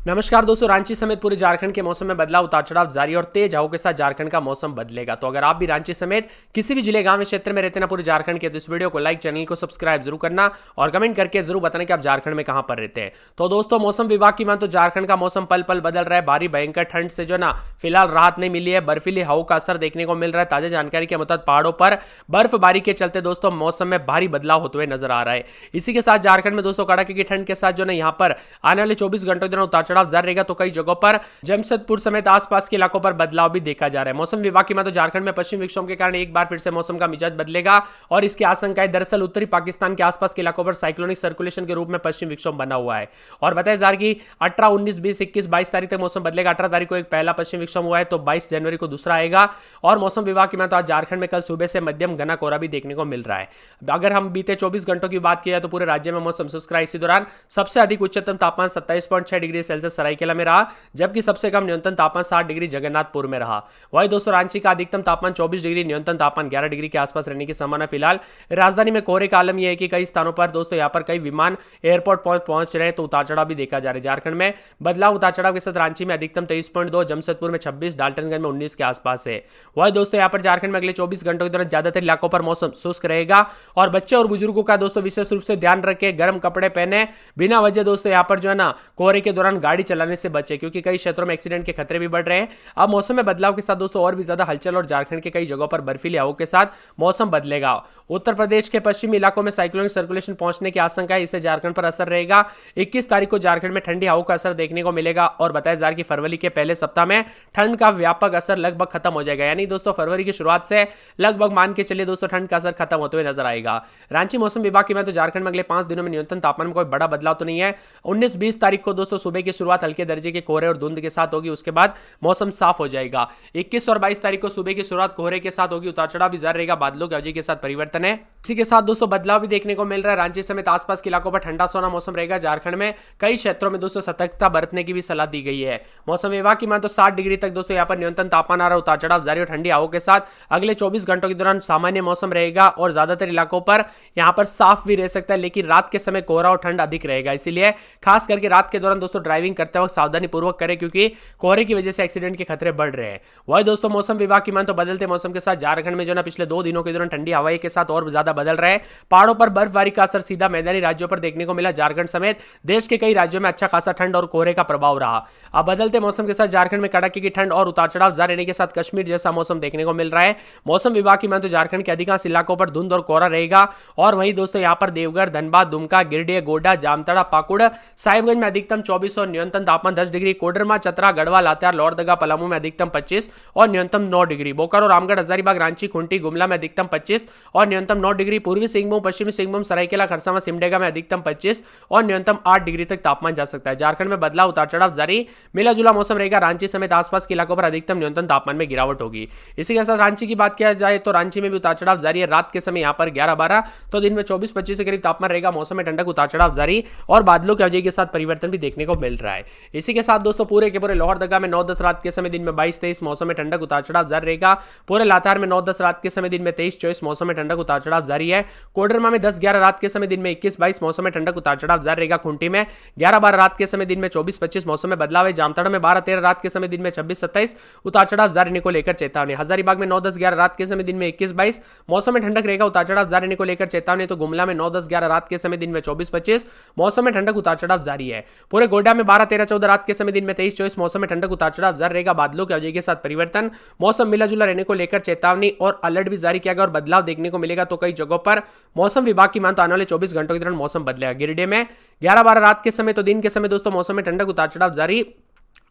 नमस्कार दोस्तों, रांची समेत पूरे झारखंड के मौसम में बदलाव, उतार चढ़ाव जारी और तेज हवाओं के साथ झारखंड का मौसम बदलेगा। तो अगर आप भी रांची समेत किसी भी जिले, गांव या क्षेत्र में रहते ना पूरे झारखंड के, तो इस वीडियो को लाइक, चैनल को सब्सक्राइब जरूर करना और कमेंट करके जरूर बताना कि आप झारखंड में कहां पर रहते हैं। तो दोस्तों, मौसम विभाग की मान तो झारखंड का मौसम पल पल बदल रहा है। भारी भयंकर ठंड से जो ना फिलहाल राहत नहीं मिली है, बर्फीली हवाओं का असर देखने को मिल रहा है। ताजा जानकारी के मुताबिक पहाड़ों पर बर्फबारी के चलते दोस्तों मौसम में भारी बदलाव होते हुए नजर आ रहा है। इसी के साथ झारखंड में दोस्तों कड़ाके की ठंड के साथ जो ना यहाँ पर आने वाले 24 घंटों के दौरान उतार चढ़ाव जारी रहेगा। तो कई जगहों पर जमशेदपुर समेत आसपास के इलाकों पर बदलाव भी देखा जा रहा है। मौसम विभाग की माने तो झारखंड में पश्चिमी विक्षोभ के कारण एक बार फिर से मौसम का मिजाज बदलेगा और इसकी आशंका है। दरअसल उत्तरी पाकिस्तान के आसपास के इलाकों पर साइक्लोनिक सर्कुलेशन के रूप में पश्चिमी विक्षोभ बना हुआ है और बताया जा रहा है कि 18, 19, 20, 21, 22 तारीख तक मौसम बदलेगा। 18 तारीख को एक पहला पश्चिमी विक्षोभ हुआ है, तो 22 जनवरी को दूसरा आएगा। और मौसम विभाग की माने तो आज झारखंड में कल सुबह से मध्यम घना कोहरा भी देखने को मिल रहा है। अगर हम बीते 24 घंटों की बात किया तो पूरे राज्य में मौसम शुष्क रहा। इसी दौरान सबसे अधिक उच्चतम तापमान 27.6 डिग्री सेल्सियस सरायकेला में रहा, जबकि सबसे कम न्यूनतम तापमान 7 डिग्री जगन्नाथपुर में रहा। वहीं दोस्तों रांची का अधिकतम तापमान 24 डिग्री, न्यूनतम तापमान 11 डिग्री के आसपास रहने की संभावना फिलहाल। राजधानी में कोहरे का आलम यह है कि कई स्थानों पर दोस्तों यहाँ पर कई विमान एयरपोर्ट पहुंच रहे हैं, तो उतार चढ़ाव भी देखा जा रहा है। झारखंड में बदलाव, उतार चढ़ाव के साथ रांची में अधिकतम 23.2, जमशेदपुर में 26, डाल्टनगंज में 19 के आसपास है। वहीं दोस्तों यहाँ पर झारखंड में अगले 24 घंटों के दौरान ज्यादातर इलाकों पर मौसम शुष्क रहेगा और बच्चे और बुजुर्गों का दोस्तों विशेष रूप से ध्यान रखें, गर्म कपड़े पहने, बिना वजह दोस्तों यहाँ पर जो है ना कोहरे के दौरान गाड़ी चलाने से बचे, क्योंकि कई क्षेत्रों में एक्सीडेंट के खतरे भी बढ़ रहे हैं। अब मौसम में बदलाव के साथ दोस्तों और भी ज्यादा हलचल और झारखंड के कई जगहों पर बर्फीली हवाओं के साथ मौसम बदलेगा। उत्तर प्रदेश के पश्चिमी इलाकों में साइक्लोनिक सर्कुलेशन पहुंचने की आशंका है, इससे झारखंड पर असर रहेगा। 21 तारीख को झारखंड में ठंडी हवाओं का असर देखने को मिलेगा और बताया जा रहा है कि फरवरी के पहले सप्ताह में ठंड का व्यापक असर लगभग खत्म हो जाएगा। यानी दोस्तों फरवरी की शुरुआत से लगभग मान के चलिए दोस्तों ठंड का असर खत्म होते हुए नजर आएगा। रांची मौसम विभाग की मैं तो झारखंड में अगले 5 दिनों में न्यूनतम तापमान में कोई बड़ा बदलाव तो नहीं है। 19-20 तारीख को दोस्तों सुबह की शुरुआत हल्के दर्जे के कोहरे और धुंध के साथ होगी, उसके बाद मौसम साफ हो जाएगा। 21 और 22 तारीख को सुबह की शुरुआत कोहरे के साथ होगी, उतार चढ़ाव भी जारी रहेगा, बादलों की अवधि के साथ परिवर्तन है। इसी के साथ दोस्तों बदलाव भी देखने को मिल रहा है। रांची समेत आसपास के इलाकों पर ठंडा सोना मौसम रहेगा। झारखंड में कई क्षेत्रों में दोस्तों सतर्कता बरतने की भी सलाह दी गई है। मौसम विभाग की मान तो 60 डिग्री तक दोस्तों यहाँ पर न्यूनतम तापमान आ रहा है, उतार चढ़ाव जारी और ठंडी हवाओं के साथ अगले 24 घंटों के दौरान सामान्य मौसम रहेगा और ज्यादातर इलाकों पर यहाँ पर साफ भी रह सकता है, लेकिन रात के समय कोहरा और ठंड अधिक रहेगा। इसीलिए खास करके रात के दौरान दोस्तों ड्राइविंग करते वक्त सावधानी पूर्वक करें, क्योंकि कोहरे की वजह से एक्सीडेंट के खतरे बढ़ रहे हैं। वही दोस्तों मौसम विभाग की मान तो बदलते मौसम के साथ झारखंड में जो ना पिछले 2 दिनों के दौरान ठंडी हवाएं के साथ और ज्यादा बदल रहे हैं। पहाड़ों पर बर्फबारी का असर सीधा मैदानी राज्यों पर देखने को मिला। झारखंड समेत देश के कई राज्यों में अच्छा खासा ठंड और कोहरे का प्रभाव रहा। अब बदलते मौसम के साथ झारखंड में कड़ाके की ठंड और उतार चढ़ाव जारी रहने के साथ कश्मीर जैसा मौसम देखने को मिल रहा है। मौसम विभाग की मान तो झारखंड के अधिकांश इलाकों पर धुंध और कोहरा रहेगा और वहीं दोस्तों यहां पर देवघर, धनबाद, दुमका, गिरिडीह, गोड्डा, जामताड़ा, पाकुड़, साहिबगंज में अधिकतम 24 और न्यूनतम तापमान 10 डिग्री, कोडरमा, चतरा, गढ़वा, लातेहार, लोहरदगा, पलामू में अधिकतम 25 और न्यूनतम 9 डिग्री, बोकारो, रामगढ़, हजारीबाग, रांची, खूंटी, गुमला में अधिकतम 25 और न्यूनतम 9 डिग्री, पूर्वी सिंहभूम, पश्चिमी सिंहभूम, सरायकेला, खरसावां, सिमडेगा में अधिकतम 25 और न्यूनतम 8 डिग्री तक तापमान जा सकता है। झारखंड में बदलाव, उतार चढ़ाव जारी, मिला जुला मौसम रहेगा। रांची समेत आसपास के इलाकों पर अधिकतम न्यूनतम तापमान में गिरावट होगी। इसी के साथ रांची की बात किया जाए तो रांची में भी उतार चढ़ाव जारी है। रात के समय यहां पर 11-12 तो दिन में 24-25 के करीब तापमान रहेगा। मौसम में ठंडक, उतार चढ़ाव जारी और बादलों की वजह के साथ परिवर्तन भी देखने को मिल रहा है। इसी के साथ दोस्तों पूरे के पूरे लोहरदगा में 9-10 रात के समय दिन में 22-23 मौसम में ठंडक, उतार चढ़ाव जारी रहेगा। पूरे लातेहार में 9-10 रात के समय दिन में 23-24 मौसम में ठंडक, उतार चढ़ाव जारी है। कोडरमा में 10-11 रात के समय दिन में 21-22 मौसम में ठंडक, उतार चढ़ाव जारी रहेगा। खूंटी में 11-12 रात के समय दिन में 24-25 मौसम में बदलाव है। जामताड़ा में 12-13 रात के समय दिन में 26-27 उतार चढ़ाव जारी रहने को लेकर चेतावनी। हजारीबाग में 9-10-11 रात के समय दिन में 21-22 मौसम में ठंडक रहेगा, उतार चढ़ाव जारी रहने को लेकर चेतावनी। तो गुमला में 9-10-11 रात के समय दिन में 24-25 मौसम में ठंडक, उतार चढ़ाव जारी है। पूरे गोड्डा में 12-13-14 रात के समय दिन में 23-24 मौसम में ठंडक, उतार चढ़ाव जारी रहेगा। बादलों की वजह के साथ परिवर्तन, मौसम मिला जुला रहने को लेकर चेतावनी और अलर्ट भी जारी किया गया और बदलाव देखने को मिलेगा। तो कई जगहों पर मौसम विभाग की मान तो आने वाले 24 घंटों के दौरान मौसम बदलेगा। गिरिडीह में 11-12 रात के समय तो दिन के समय दोस्तों मौसम में ठंडक, उतार चढ़ाव जारी,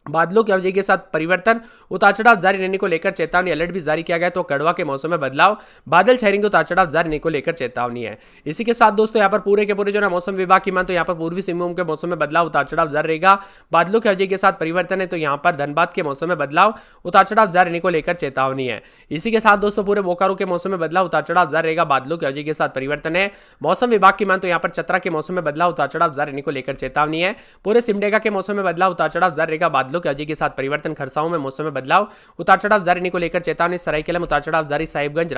बादलों की वजह के साथ परिवर्तन, उतार चढ़ाव जारी रहने को लेकर चेतावनी, अलर्ट भी जारी किया गया। तो गढ़वा के मौसम में बदलाव, बादल छाएंगे, उतार चढ़ाव जारी रहने को लेकर चेतावनी है। इसी के साथ दोस्तों यहाँ पर पूरे के पूरे जो ना मौसम विभाग की मान तो यहाँ पर पूर्वी सिंहभूम के मौसम में बदलाव, उतार चढ़ाव जारी रहेगा। बादलों की वजह के साथ परिवर्तन है। तो यहाँ पर धनबाद के मौसम में बदलाव, उतार चढ़ाव जारी रहने को लेकर चेतावनी है। इसी के साथ दोस्तों पूरे बोकारो के मौसम में बदलाव, उतार चढ़ाव जारी रहेगा। बादलों की वजह के साथ परिवर्तन है। मौसम विभाग की मान तो यहाँ पर चतरा के मौसम में बदलाव, उतार चढ़ाव जारी रहने को लेकर चेतावनी है। पूरे सिमडेगा के मौसम में बदलाव, उतार चढ़ाव जारी रहेगा। बादलों बादलों की वजह के साथ परिवर्तन, खरसाओं में मौसम में बदलाव, उतार चढ़ाव जारी रहने को लेकर चेतावनी, सरायकेला में उतार चढ़ाव जारी, साहिबगंज,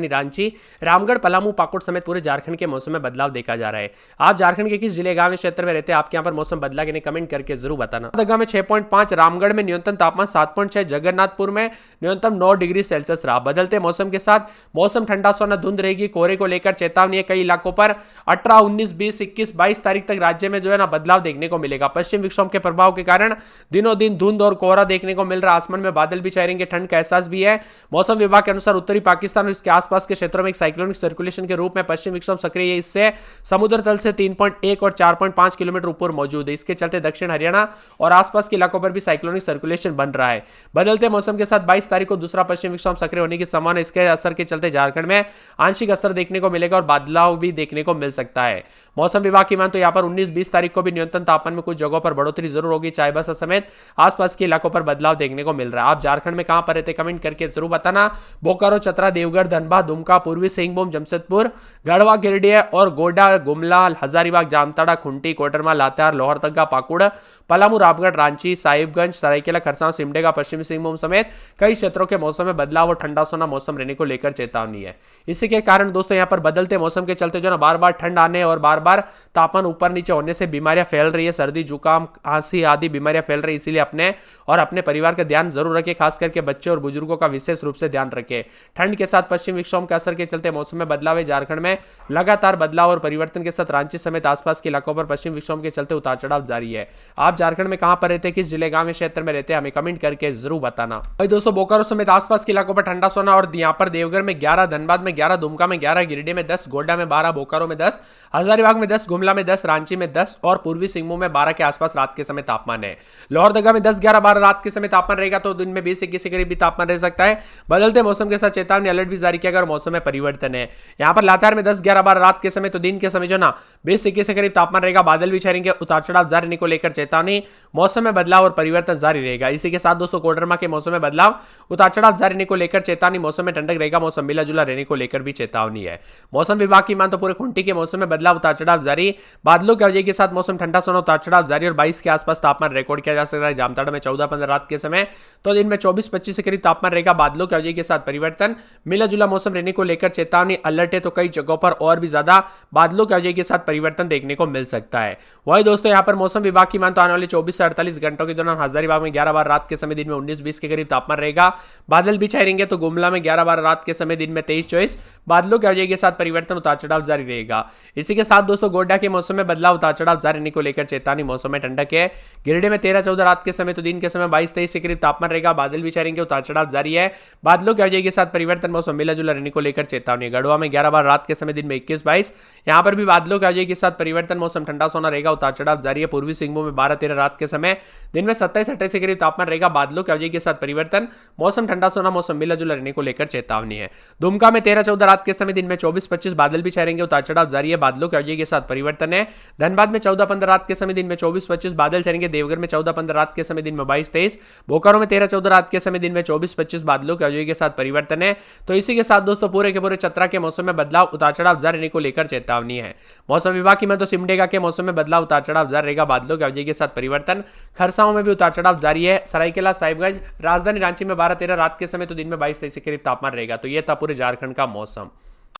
रांची, रामगढ़, पलामू, पाकुड़ समेत पूरे झारखंड के मौसम में बदलाव देखा जा रहा है। आप झारखंड के किस जिले, गांव, क्षेत्र में रहते हैं, आपके यहाँ पर मौसम बदला कि नहीं, कमेंट करके जरूर बताना। दगा में 6.5, रामगढ़ में न्यूनतम तापमान 7.6, जगन्नाथपुर में न्यूनतम 9 डिग्री सेल्सियस रहा। बदलते मौसम के साथ मौसम ठंडा सोना, धुंध रहेगी, कोहरे को लेकर चेतावनी है कई इलाकों पर। 18, 19, 20, 21, 22 तारीख तक राज्य में जो है ना बदलाव देखने को मिलेगा। पश्चिम विक्षोभ के प्रभाव के कारण दिनों दिन धुंध और कोहरा देखने को मिल रहा है। आसमान में बादल भी छाए रहेंगे, ठंड का एहसास भी है। मौसम विभाग के अनुसार उत्तरी पाकिस्तान और इसके आसपास के क्षेत्रों में एक साइक्लोनिक सर्कुलेशन के रूप में पश्चिम विक्षोभ सक्रिय है। इससे समुद्र तल से 3.1 और 4.5 किलोमीटर ऊपर मौजूद है। इसके चलते दक्षिण हरियाणा और आसपास के इलाकों पर भी साइक्लोनिक सर्कुलेशन बन रहा है। बदलते मौसम के साथ 22 तारीख को दूसरा पश्चिम विक्षोभ सक्रिय होने की संभावना। इसके असर के चलते झारखंड में आंशिक असर देखने को मिलेगा और बदलाव भी देखने को मिल सकता है। मौसम विभाग की मान तो यहाँ पर 19-20 तारीख को भी न्यूनतम तापमान में कुछ जगहों पर बढ़ोतरी जरूर होगी। चाईबासा समेत आसपास के इलाकों पर बदलाव देखने को मिल रहा है। आप झारखंड में कहां पर रहते, कमेंट करके जरूर बताना। बोकारो, चतरा, देवघर, धनबाद, दुमका, पूर्वी सिंहभूम, जमशेदपुर, गढ़वा, गिरिडीह और गोड्डा, गुमला, हजारीबाग, जामताड़ा, खुंटी, कोडरमा, लातेहार, लोहरदगा, पाकुड़, पलामू, रामगढ़, रांची, साहिबगंज, सरायकेला, खरसावां, सिमडेगा, पश्चिमी सिंहभूम समेत कई क्षेत्रों के मौसम में बदलाव और ठंडा सोना मौसम रहने को लेकर चेतावनी है। इसी के कारण दोस्तों यहाँ पर बदलते मौसम के चलते जो ना बार बार ठंड आने और बार बार तापमान ऊपर नीचे होने से बीमारियां फैल रही है। सर्दी, जुकाम, खांसी आदि बीमारियां फैल रही है। इसीलिए अपने और अपने परिवार का ध्यान जरूर रखें, खास करके बच्चे और बुजुर्गों का विशेष रूप से ध्यान रखें। ठंड के साथ पश्चिम विक्षोभ के असर के चलते मौसम में बदलाव है। झारखंड में लगातार बदलाव और परिवर्तन के साथ रांची समेत आसपास के इलाकों पर पश्चिम विक्षोभ के चलते उतार चढ़ाव जारी है। आप झारखंड में कहां पर रहते हैं, किस जिले, गांव, क्षेत्र में रहते हैं, हमें कमेंट करके जरूर बताना। भाई दोस्तों, बोकारो समेत आसपास के इलाकों पर ठंडा सोना और यहाँ पर देवघर में 11, धनबाद में 11, दुमका में 11, गिरिडीह में 10, गोड्डा में 12, बोकारो में 10, हजारीबाग में 10, गुमला में 10, रांची में 10 और पूर्वी सिंहभूम में 12 के आसपास रात के समय तापमान है। लोहरदगा में 10, 11, 12 रात के समय तापमान रहेगा, तो दिन में 20-21 के करीब भी तापमान रह सकता है। बदलते मौसम के साथ चेतावनी अलर्ट भी जारी किया गया और मौसम में परिवर्तन है। यहाँ पर लातेहार में 10, 11, 12 रात के समय, तो दिन के समय जो ना 20-21 के करीब तापमान रहेगा। बादल भी छाएंगे, उतार चढ़ाव जारी रहने को लेकर चेतावनी, मौसम में बदलाव और परिवर्तन जारी रहेगा। इसी के साथ दोस्तों कोडरमा के मौसम में बदलाव, उतार चढ़ाव जारी रहने को लेकर चेतावनी, मौसम में ठंडक रहेगा, मौसम मिला जुला रहने को लेकर भी चेतावनी है। मौसम विभाग की मान तो पूरे खूंटी के मौसम में बदलाव, उतार चढ़ाव जारी, बादलों की वजह के साथ मौसम ठंडा सोना, उतार चढ़ाव जारी और 22 के आसपास तापमान रिकॉर्ड किया जा सकता है। जामताड़ा में 14-15 रात के समय, तो दिन में 24-25 के करीब तापमान रहेगा। बादलों की वजह के साथ परिवर्तन, मिला जुला मौसम रहने को लेकर चेतावनी, अलर्ट है, तो कई जगहों पर और भी ज्यादा बादलों की वजह के साथ परिवर्तन देखने को मिल सकता है। वही दोस्तों यहाँ पर मौसम विभाग की मान तो आने वाले 24 से 48 घंटों के दौरान हजारीबाग में 11-12 रात के समय, दिन में 19-20 के करीब तापमान रहेगा। बादल भी छाए रहेंगे, तो गुमला में 11-12 रात के समय, दिन में 23-24 बादलों की वजह के साथ परिवर्तन, उतार चढ़ाव जारी रहेगा। इसी के साथ दोस्तों गोड्डा के मौसम में बदलाव, उतार चढ़ाव जारी रहने को लेकर चेतावनी, मौसम में ठंडक है। गिरिडीह में 13-14 रात के समय, तो दिन के समय 22-23 के करीब तापमान रहेगा। बादल भी छाए रहेंगे, उतार चढ़ाव जारी है। बादलों की वजह के साथ परिवर्तन, मौसम मिला जुला रहने को लेकर चेतावनी। गढ़वा में 11-12 रात के समय, दिन में 21-22 यहाँ पर भी बादलों की वजह के साथ परिवर्तन, मौसम ठंडा सोना रहेगा, उतार चढ़ाव जारी है। पूर्वी सिंहभूम में 12-13 रात के समय, दिन में 27-28 के करीब तापमान रहेगा। बादलों की वजह के साथ परिवर्तन, मौसम ठंडा सोना, मौसम मिला जुला रहने को लेकर चेतावनी है। दुमका में 13-14 रात के समय, दिन में 24-25 बादल भी छाए रहेंगे, उतार चढ़ाव जारी है। बादलों की वजह के साथ परिवर्तन है। धनबाद में 14-15 रात के समय, दिन में 24-25 बादल छाएंगे। देवघर में 14-15 रात के समय, दिन में 22-23, बोकारो में 13-14 रात के समय, दिन में 24-25 बादलों की वजह के साथ परिवर्तन है। तो इसी के साथ दोस्तों पूरे के पूरे चतरा के मौसम में बदलाव, उतार चढ़ाव जारी रहने को लेकर चेतावनी है। मौसम विभाग की मैं तो सिमडेगा के मौसम में बदलाव, उतार चढ़ाव जारी रहेगा। बादलों की वजह के साथ परिवर्तन, खरसाओं में भी उतार चढ़ाव जारी है। सरायकेला, साहिबगंज, राजधानी रांची में 12-13 रात के समय, तो दिन में 22-23 के करीब तापमान रहेगा। तो यह था पूरे झारखंड का मौसम।